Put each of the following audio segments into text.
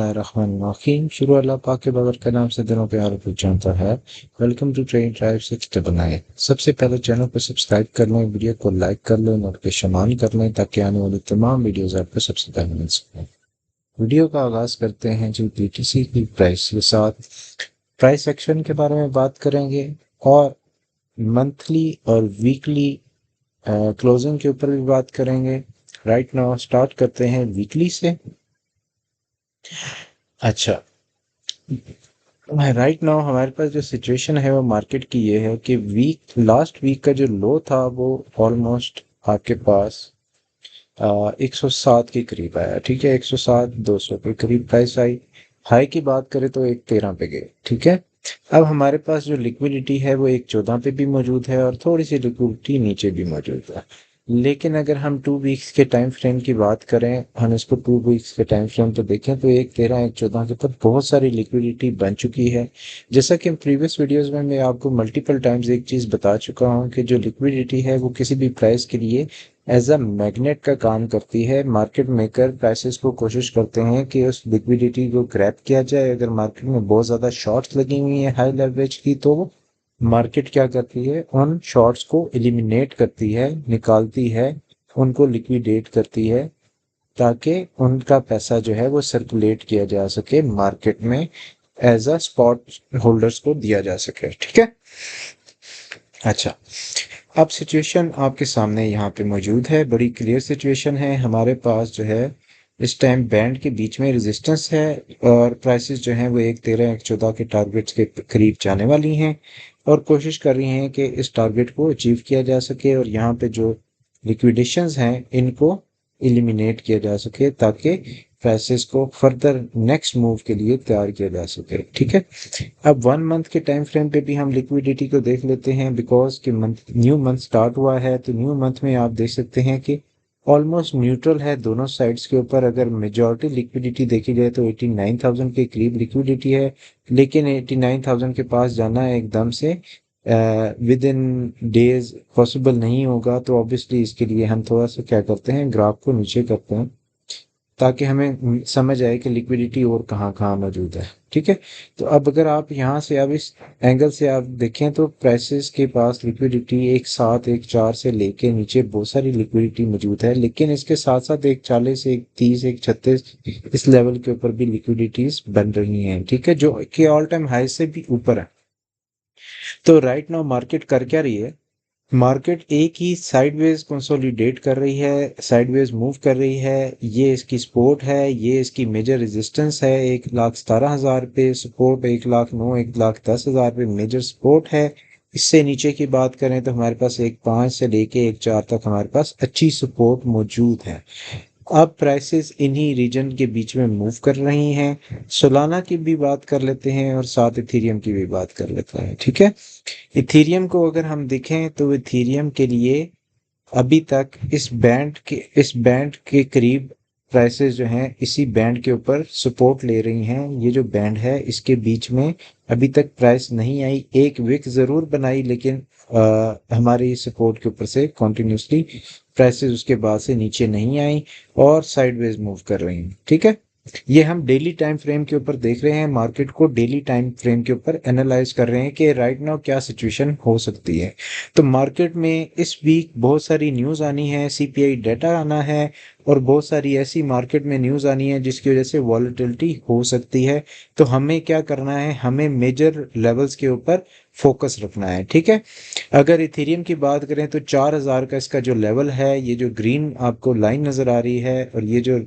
बिस्मिल्लाहिर्रहमानिर्रहीम। शुरू अल्लाह पाक के बगैर के नाम से दिनों पे आरोप जानता है। Welcome to train drive 699। सबसे पहले चैनल को सब्सक्राइब कर लें, वीडियो को लाइक कर लें, नोटिफिकेशन ऑन कर लें ताकि आने वाली तमाम वीडियोस आपको सबसे पहले मिल सकें। वीडियो का आगाज करते हैं जी बीटीसी की प्राइस के साथ। प्राइस एक्शन के बारे में बात करेंगे और मंथली और वीकली क्लोजिंग के ऊपर भी बात करेंगे। राइट नाउ स्टार्ट करते हैं वीकली से। अच्छा, राइट नाउ हमारे पास जो सिचुएशन है वो मार्केट की ये है कि लास्ट वीक का जो लो था वो ऑलमोस्ट आपके पास 107 के करीब आया। ठीक है, 107 200 के करीब प्राइस आई। हाई की बात करें तो 113 पे गए। ठीक है, अब हमारे पास जो लिक्विडिटी है वो 114 पे भी मौजूद है और थोड़ी सी लिक्विडिटी नीचे भी मौजूद है। लेकिन अगर हम 2 वीक्स के टाइम फ्रेम की बात करें, हम इसको 2 वीक्स के टाइम फ्रेम तो देखें तो 113 114 के ऊपर बहुत सारी लिक्विडिटी बन चुकी है। जैसा कि प्रीवियस वीडियोस में मैं आपको मल्टीपल टाइम्स एक चीज़ बता चुका हूं कि जो लिक्विडिटी है वो किसी भी प्राइस के लिए एज अ मैग्नेट का काम करती है। मार्केट मेकर प्राइसेस को कोशिश करते हैं कि उस लिक्विडिटी को ग्रैब किया जाए। अगर मार्केट में बहुत ज़्यादा शॉर्ट्स लगी हुई हैं हाई लेवरेज की, तो मार्केट क्या करती है, उन शॉर्ट्स को एलिमिनेट करती है, निकालती है, उनको लिक्विडेट करती है ताकि उनका पैसा जो है वो सर्कुलेट किया जा सके मार्केट में, एज अ स्पॉट होल्डर्स को दिया जा सके। ठीक है, अच्छा, अब सिचुएशन आपके सामने यहाँ पे मौजूद है, बड़ी क्लियर सिचुएशन है। हमारे पास जो है इस टाइम बैंड के बीच में रेजिस्टेंस है और प्राइसेस जो हैं वो 113 114 के टारगेट्स के करीब जाने वाली हैं और कोशिश कर रही हैं कि इस टारगेट को अचीव किया जा सके और यहाँ पे जो लिक्विडेशंस हैं इनको एलिमिनेट किया जा सके ताकि प्राइसेस को फर्दर नेक्स्ट मूव के लिए तैयार किया जा सके। ठीक है, अब 1 मंथ के टाइम फ्रेम पे भी हम लिक्विडिटी को देख लेते हैं बिकॉज कि न्यू मंथ स्टार्ट हुआ है। तो न्यू मंथ में आप देख सकते हैं कि ऑलमोस्ट न्यूट्रल है दोनों साइड्स के ऊपर। अगर मेजॉरिटी लिक्विडिटी देखी जाए तो 89,000 के करीब लिक्विडिटी है, लेकिन 89,000 के पास जाना एकदम से विद इन डेज पॉसिबल नहीं होगा। तो ऑब्वियसली इसके लिए हम थोड़ा सा क्या करते हैं, ग्राफ को नीचे करते हैं ताकि हमें समझ आए कि लिक्विडिटी और कहाँ कहाँ मौजूद है। ठीक है, तो अब अगर आप यहाँ से अब इस एंगल से आप देखें तो प्राइसेस के पास लिक्विडिटी 1.7 1.4 से लेके नीचे बहुत सारी लिक्विडिटी मौजूद है, लेकिन इसके साथ साथ 1.40 1.30 1.36 इस लेवल के ऊपर भी लिक्विडिटीज बन रही हैं। ठीक है, जो कि ऑल टाइम हाई से भी ऊपर है। तो राइट नाउ मार्केट कर क्या रही है, मार्केट एक ही साइडवेज कंसोलिडेट कर रही है, साइडवेज मूव कर रही है। ये इसकी सपोर्ट है, ये इसकी मेजर रेजिस्टेंस है। 1,17,000 पे सपोर्ट, 1,09,000 1,10,000 पे मेजर सपोर्ट है। इससे नीचे की बात करें तो हमारे पास 1.5 से लेके 1.4 तक हमारे पास अच्छी सपोर्ट मौजूद है। अब प्राइसेस इन्हीं रीजन के बीच में मूव कर रही हैं। सोलाना की भी बात कर लेते हैं और साथ इथेरियम की भी बात कर लेते हैं। ठीक है, इथेरियम को अगर हम देखें तो इथेरियम के लिए अभी तक इस बैंड के करीब प्राइसेस जो हैं इसी बैंड के ऊपर सपोर्ट ले रही हैं। ये जो बैंड है इसके बीच में अभी तक प्राइस नहीं आई, एक विक ज़रूर बनाई, लेकिन हमारी सपोर्ट के ऊपर से कॉन्टिन्यूसली प्राइसेस उसके बाद से नीचे नहीं आई और साइडवेज मूव कर रही हैं। ठीक है, ये हम डेली टाइम फ्रेम के ऊपर देख रहे हैं, मार्केट को डेली टाइम फ्रेम के ऊपर एनालाइज कर रहे हैं कि राइट नाउ क्या सिचुएशन हो सकती है। तो मार्केट में इस वीक बहुत सारी न्यूज़ आनी है, सीपीआई डाटा आना है और बहुत सारी ऐसी मार्केट में न्यूज़ आनी है जिसकी वजह से वॉलेटिलिटी हो सकती है। तो हमें क्या करना है, हमें मेजर लेवल्स के ऊपर फोकस रखना है। ठीक है, अगर इथेरियम की बात करें तो 4,000 का इसका जो लेवल है, ये जो ग्रीन आपको लाइन नज़र आ रही है और ये जो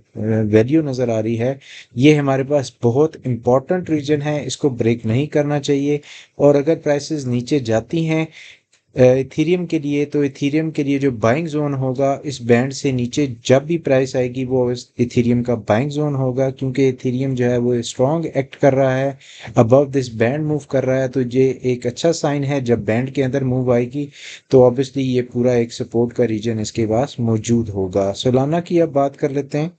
वैल्यू नज़र आ रही है, ये हमारे पास बहुत इंपॉर्टेंट रीजन है, इसको ब्रेक नहीं करना चाहिए। और अगर प्राइसेस नीचे जाती हैं इथेरियम के लिए, तो इथेरियम के लिए जो बाइंग जोन होगा इस बैंड से नीचे जब भी प्राइस आएगी वो इस इथेरियम का बाइंग जोन होगा, क्योंकि इथेरियम जो है वो स्ट्रॉन्ग एक्ट कर रहा है, अबव दिस बैंड मूव कर रहा है। तो ये एक अच्छा साइन है। जब बैंड के अंदर मूव आएगी तो ऑब्वियसली ये पूरा एक सपोर्ट का रीजन इसके पास मौजूद होगा। सोलाना की अब बात कर लेते हैं।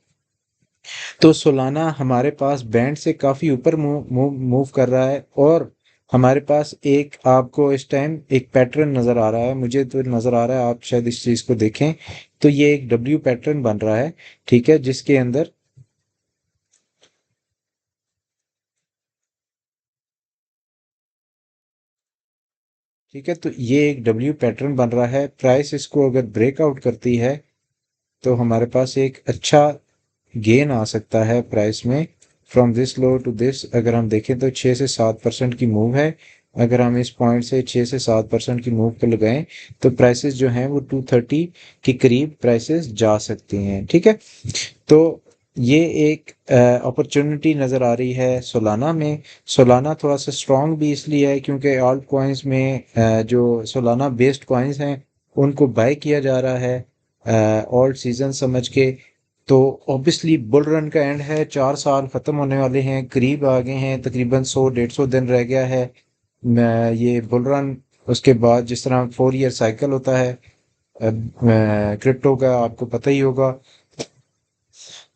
तो सोलाना हमारे पास बैंड से काफ़ी ऊपर मूव कर रहा है और हमारे पास एक आपको इस टाइम एक पैटर्न नज़र आ रहा है, मुझे तो नज़र आ रहा है, आप शायद इस चीज़ को देखें तो ये एक डब्ल्यू पैटर्न बन रहा है। ठीक है, जिसके अंदर ठीक है, तो ये एक डब्ल्यू पैटर्न बन रहा है। प्राइस इसको अगर ब्रेकआउट करती है तो हमारे पास एक अच्छा गेन आ सकता है प्राइस में। From this low to this अगर हम देखें तो 6 से 7% की मूव है। अगर हम इस पॉइंट से 6 से 7% की मूव को लगाएं तो प्राइसेस जो हैं वो 230 के करीब प्राइसेस जा सकती हैं। ठीक है, तो ये एक अपॉर्चुनिटी नज़र आ रही है सोलाना में। सोलाना थोड़ा सा स्ट्रॉन्ग भी इसलिए है क्योंकि ऑल्ट कॉइन्स में जो सोलाना बेस्ड कॉइन्स हैं उनको बाय किया जा रहा है ऑल्ट सीजन समझ के। तो ऑब्वियसली बुल रन का एंड है, 4 साल ख़त्म होने वाले हैं, करीब आ गए हैं, तकरीबन 100-150 दिन रह गया है ये बुल रन। उसके बाद जिस तरह 4 ईयर साइकिल होता है क्रिप्टो का, आपको पता ही होगा।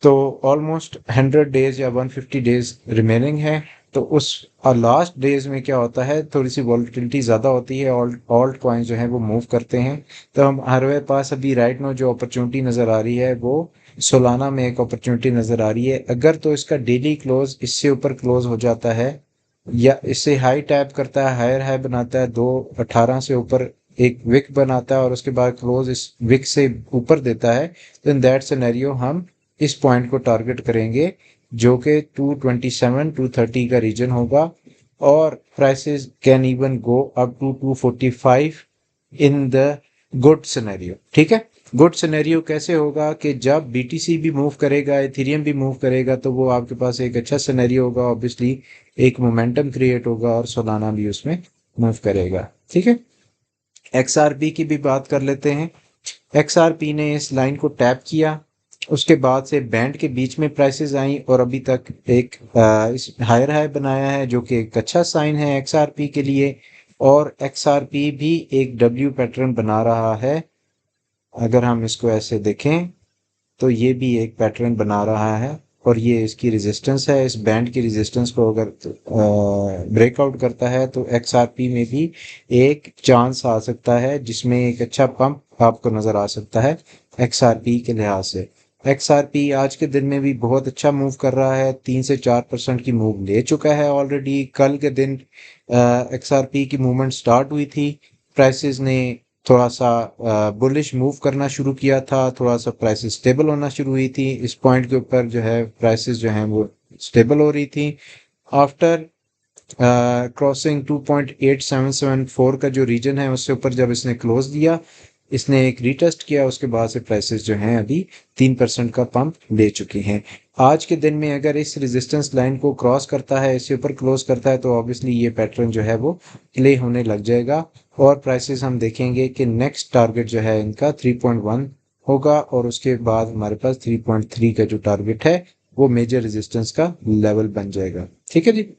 तो ऑलमोस्ट 100 डेज या 150 डेज रिमेनिंग है। तो उस लास्ट डेज में क्या होता है, थोड़ी सी वॉलीटिलिटी ज़्यादा होती है, ऑल्ट ऑल्ट कॉइन जो है वो मूव करते हैं। तो हम हमारे पास अभी राइट नो जो अपॉर्चुनिटी नज़र आ रही है वो सोलाना में एक अपॉर्चुनिटी नज़र आ रही है। अगर तो इसका डेली क्लोज इससे ऊपर क्लोज हो जाता है या इससे हाई टैप करता है, हायर हाई बनाता है, 218 से ऊपर एक विक बनाता है और उसके बाद क्लोज इस विक से ऊपर देता है, तो इन दैट सिनेरियो हम इस पॉइंट को टारगेट करेंगे जो कि 227-230 का रीजन होगा। और prices can even go up to 245 in the good scenario. ठीक है, गुड सिनेरियो कैसे होगा कि जब बीटीसी भी मूव करेगा, एथेरियम भी मूव करेगा, तो वो आपके पास एक अच्छा सिनेरियो होगा। ऑब्वियसली एक मोमेंटम क्रिएट होगा और सोलाना भी उसमें मूव करेगा। ठीक है, एक्सआरपी की भी बात कर लेते हैं। एक्सआरपी ने इस लाइन को टैप किया, उसके बाद से बैंड के बीच में प्राइसेस आई और अभी तक एक इस हायर हाई बनाया है जो कि एक अच्छा साइन है एक्सआरपी के लिए। और एक्सआरपी भी एक डब्ल्यू पैटर्न बना रहा है। अगर हम इसको ऐसे देखें तो ये भी एक पैटर्न बना रहा है और ये इसकी रेजिस्टेंस है। इस बैंड की रेजिस्टेंस को अगर ब्रेकआउट करता है तो एक्सआरपी में भी एक चांस आ सकता है जिसमें एक अच्छा पंप आपको नज़र आ सकता है एक्सआरपी के लिहाज से। एक्सआरपी आज के दिन में भी बहुत अच्छा मूव कर रहा है, 3 से 4% की मूव ले चुका है ऑलरेडी। कल के दिन एक्सआरपी की मूवमेंट स्टार्ट हुई थी, प्राइसेस ने थोड़ा सा बुलिश मूव करना शुरू किया था, थोड़ा सा प्राइसेस स्टेबल होना शुरू हुई थी। इस पॉइंट के ऊपर जो है प्राइसेस जो हैं वो स्टेबल हो रही थी। आफ्टर क्रॉसिंग 2.8774 का जो रीजन है उससे ऊपर जब इसने क्लोज दिया, इसने एक रीटेस्ट किया, उसके बाद से प्राइसेस जो हैं अभी 3% का पंप ले चुके हैं। आज के दिन में अगर इस रेजिस्टेंस लाइन को क्रॉस करता है, इससे ऊपर क्लोज करता है, तो ऑब्वियसली ये पैटर्न जो है वो प्ले होने लग जाएगा और प्राइसेस हम देखेंगे कि नेक्स्ट टारगेट जो है इनका 3.1 होगा और उसके बाद हमारे पास 3.3 का जो टारगेट है वो मेजर रेजिस्टेंस का लेवल बन जाएगा। ठीक है जी,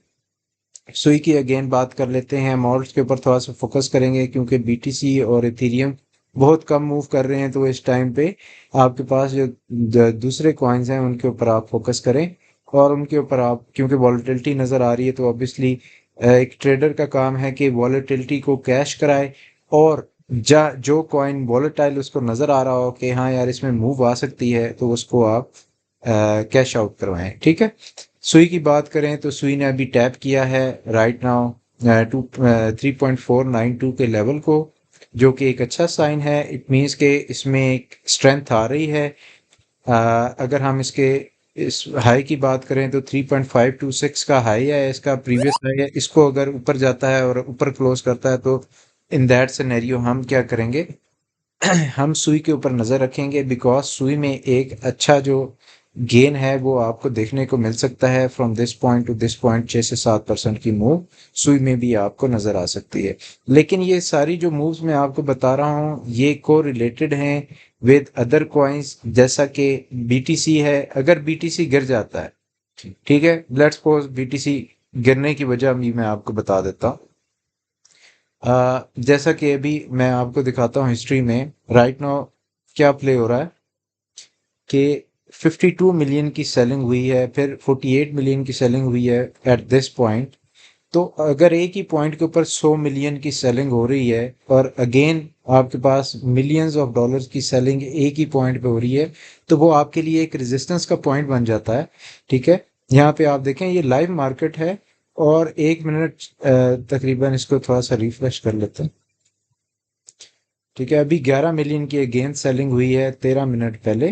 सुई की अगेन बात कर लेते हैं। मॉल्ट्स के ऊपर थोड़ा सा फोकस करेंगे क्योंकि बीटीसी और इथेरियम बहुत कम मूव कर रहे हैं, तो इस टाइम पे आपके पास जो दूसरे कॉइन्स हैं उनके ऊपर आप फोकस करें और उनके ऊपर आप, क्योंकि वॉलेटिलिटी नज़र आ रही है तो ऑब्वियसली एक ट्रेडर का काम है कि वॉलेटिलिटी को कैश कराए और जो कॉइन वॉलेटाइल उसको नज़र आ रहा हो कि हाँ यार इसमें मूव आ सकती है, तो उसको आप कैश आउट करवाएं। ठीक है, सुई की बात करें तो सुई ने अभी टैप किया है राइट नाउ 3.492 के लेवल को, जो कि एक अच्छा साइन है। इट मीन्स के इसमें एक स्ट्रेंथ आ रही है। अगर हम इसके इस हाई की बात करें तो 3.526 का हाई है, इसका प्रीवियस हाई है। इसको अगर ऊपर जाता है और ऊपर क्लोज करता है तो इन दैट सिनेरियो हम क्या करेंगे हम सुई के ऊपर नज़र रखेंगे, बिकॉज सुई में एक अच्छा जो गेन है वो आपको देखने को मिल सकता है। From this point two this point 6 से 7% की मूव सुई में भी आपको नज़र आ सकती है। लेकिन ये सारी जो मूव्स मैं आपको बता रहा हूँ ये को रिलेटेड हैं विद अदर कॉइन्स, जैसा कि बीटीसी है। अगर बीटीसी गिर जाता है, ठीक है, लेट्स सपोज बीटीसी गिरने की वजह भी मैं आपको बता देता हूँ। जैसा कि अभी मैं आपको दिखाता हूँ हिस्ट्री में राइट नाउ क्या प्ले हो रहा है कि 52 मिलियन की सेलिंग हुई है, फिर 48 मिलियन की सेलिंग हुई है एट दिस पॉइंट। तो अगर एक ही पॉइंट के ऊपर 100 मिलियन की सेलिंग हो रही है और अगेन आपके पास मिलियंस ऑफ डॉलर्स की सेलिंग एक ही पॉइंट पे हो रही है, तो वो आपके लिए एक रेजिस्टेंस का पॉइंट बन जाता है। ठीक है, यहाँ पे आप देखें ये लाइव मार्केट है और 1 मिनट तकरीबन, इसको थोड़ा सा रिफ्रेश कर लेते हैं। ठीक है, अभी 11 मिलियन की अगेंस्ट सेलिंग हुई है 13 मिनट पहले।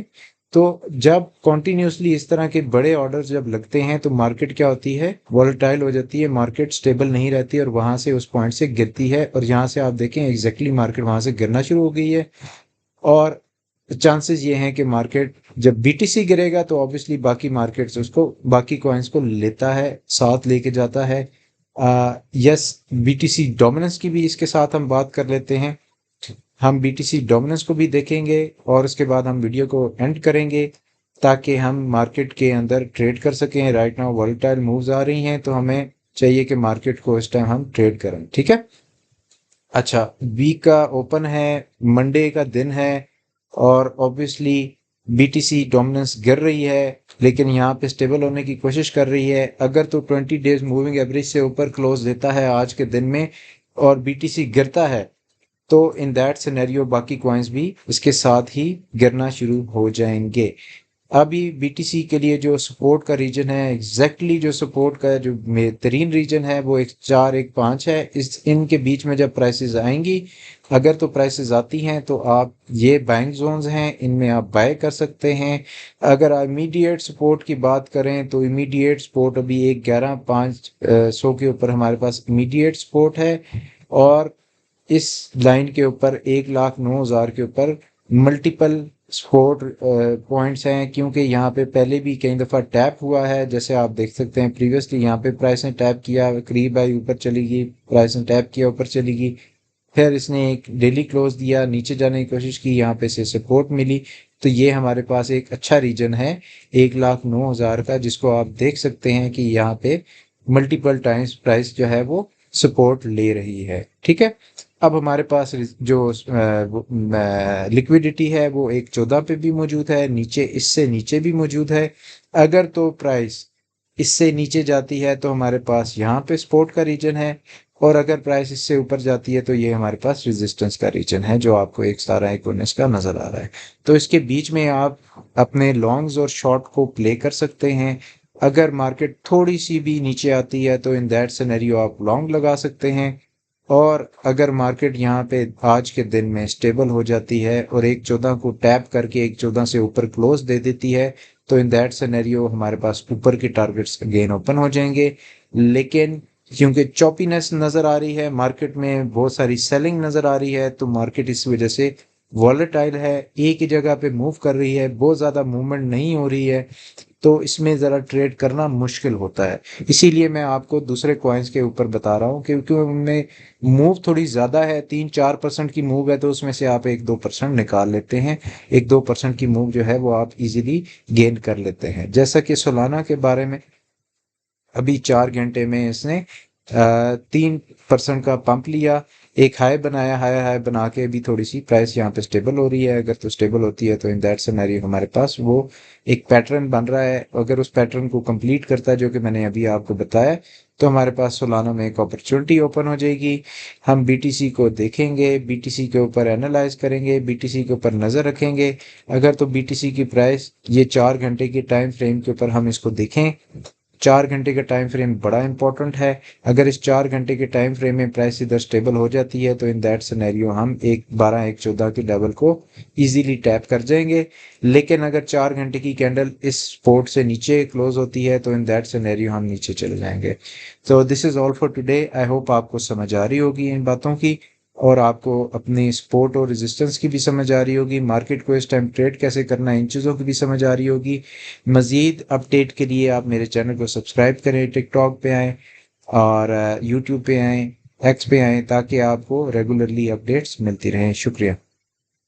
तो जब कॉन्टिन्यूसली इस तरह के बड़े ऑर्डर जब लगते हैं तो मार्केट क्या होती है, वॉलेटाइल हो जाती है, मार्केट स्टेबल नहीं रहती और वहां से उस पॉइंट से गिरती है। और यहाँ से आप देखें एग्जैक्टली मार्केट वहां से गिरना शुरू हो गई है। और चांसेस ये हैं कि मार्केट जब बीटीसी गिरेगा तो ऑब्वियसली बाकी मार्केट्स उसको, बाकी कॉइन्स को लेता है, साथ लेके जाता है। यस, बीटीसी डोमिनेंस की भी इसके साथ हम बात कर लेते हैं। हम बीटीसी डोमिनेंस को भी देखेंगे और उसके बाद हम वीडियो को एंड करेंगे ताकि हम मार्केट के अंदर ट्रेड कर सकें। राइट नाउ वॉलेटाइल मूव्स आ रही हैं तो हमें चाहिए कि मार्केट को इस टाइम हम ट्रेड करें, ठीक है। अच्छा, वीक का ओपन है, मंडे का दिन है और ऑब्वियसली बीटीसी डोमिनेंस गिर रही है लेकिन यहाँ पे स्टेबल होने की कोशिश कर रही है। अगर तो 20 डेज मूविंग एवरेज से ऊपर क्लोज देता है आज के दिन में और बीटीसी गिरता है तो इन दैट सिनेरियो बाकी कॉइन्स भी इसके साथ ही गिरना शुरू हो जाएंगे। अभी बीटीसी के लिए जो सपोर्ट का रीजन है, एग्जैक्टली जो सपोर्ट का जो बेहतरीन रीजन है वो 1415 है। इस इनके बीच में जब प्राइसेस आएंगी, अगर तो प्राइसेस आती हैं तो आप ये बाइंग जोन्स हैं, इनमें आप बाय कर सकते हैं। अगर इमीडिएट सपोर्ट की बात करें तो इमीडिएट सपोर्ट अभी 1,11,500 के ऊपर हमारे पास इमीडिएट सपोर्ट है और इस लाइन के ऊपर 1,09,000 के ऊपर मल्टीपल सपोर्ट पॉइंट्स हैं, क्योंकि यहाँ पे पहले भी कई दफ़ा टैप हुआ है। जैसे आप देख सकते हैं प्रीवियसली यहाँ पे प्राइस ने टैप किया, करीब आई ऊपर चली गई, प्राइस ने टैप किया ऊपर चली गई, फिर इसने एक डेली क्लोज दिया, नीचे जाने की कोशिश की, यहाँ पे से सपोर्ट मिली। तो ये हमारे पास एक अच्छा रीजन है 1,09,000 का, जिसको आप देख सकते हैं कि यहाँ पे मल्टीपल टाइम्स प्राइस जो है वो सपोर्ट ले रही है, ठीक है। अब हमारे पास जो लिक्विडिटी है वो 1,14 पे भी मौजूद है, नीचे इससे नीचे भी मौजूद है। अगर तो प्राइस इससे नीचे जाती है तो हमारे पास यहाँ पे सपोर्ट का रीजन है और अगर प्राइस इससे ऊपर जाती है तो ये हमारे पास रेजिस्टेंस का रीजन है जो आपको 1,17,19 का नजर आ रहा है। तो इसके बीच में आप अपने लॉन्ग्स और शॉर्ट को प्ले कर सकते हैं। अगर मार्केट थोड़ी सी भी नीचे आती है तो इन दैट सिनेरियो आप लॉन्ग लगा सकते हैं और अगर मार्केट यहाँ पे आज के दिन में स्टेबल हो जाती है और 1,14 को टैप करके 1,14 से ऊपर क्लोज दे देती है तो इन दैट सिनेरियो हमारे पास ऊपर के टारगेट्स अगेन ओपन हो जाएंगे। लेकिन क्योंकि चॉपीनेस नज़र आ रही है मार्केट में, बहुत सारी सेलिंग नज़र आ रही है, तो मार्केट इस वजह से वॉलेटाइल है, एक ही जगह पे मूव कर रही है, बहुत ज़्यादा मूवमेंट नहीं हो रही है, तो इसमें ज़रा ट्रेड करना मुश्किल होता है। इसीलिए मैं आपको दूसरे कॉइन्स के ऊपर बता रहा हूँ क्योंकि उनमें मूव थोड़ी ज़्यादा है, 3-4% की मूव है तो उसमें से आप 1-2% निकाल लेते हैं। 1-2% की मूव जो है वो आप इजीली गेन कर लेते हैं। जैसा कि सोलाना के बारे में, अभी 4 घंटे में इसने 3% का पंप लिया, एक हाई बनाया, हाई हाई बना के अभी थोड़ी सी प्राइस यहाँ पे स्टेबल हो रही है। अगर तो स्टेबल होती है तो इन दैट सिनेरियो हमारे पास वो एक पैटर्न बन रहा है। अगर उस पैटर्न को कंप्लीट करता है जो कि मैंने अभी आपको बताया तो हमारे पास सोलाना में एक अपॉर्चुनिटी ओपन हो जाएगी। हम बीटीसी को देखेंगे, बीटीसी के ऊपर एनालाइज करेंगे, बीटीसी के ऊपर नज़र रखेंगे। अगर तो बीटीसी की प्राइस ये 4 घंटे के टाइम फ्रेम के ऊपर हम इसको देखें, 4 घंटे का टाइम फ्रेम बड़ा इंपॉर्टेंट है। अगर इस 4 घंटे के टाइम फ्रेम में प्राइस इधर स्टेबल हो जाती है तो इन दैट सिनेरियो हम 1,12-1,14 के लेवल को इजीली टैप कर जाएंगे। लेकिन अगर 4 घंटे की कैंडल इस सपोर्ट से नीचे क्लोज होती है तो इन दैट सिनेरियो हम नीचे चले जाएंगे। तो this is all for today. I hope आपको समझ आ रही होगी इन बातों की और आपको अपनी सपोर्ट और रेजिस्टेंस की भी समझ आ रही होगी, मार्केट को इस टाइम ट्रेड कैसे करना है इन चीज़ों की भी समझ आ रही होगी। मज़ीद अपडेट के लिए आप मेरे चैनल को सब्सक्राइब करें, टिकटॉक पे आएँ और यूट्यूब पे आएँ, एक्स पे आएँ ताकि आपको रेगुलरली अपडेट्स मिलती रहें। शुक्रिया।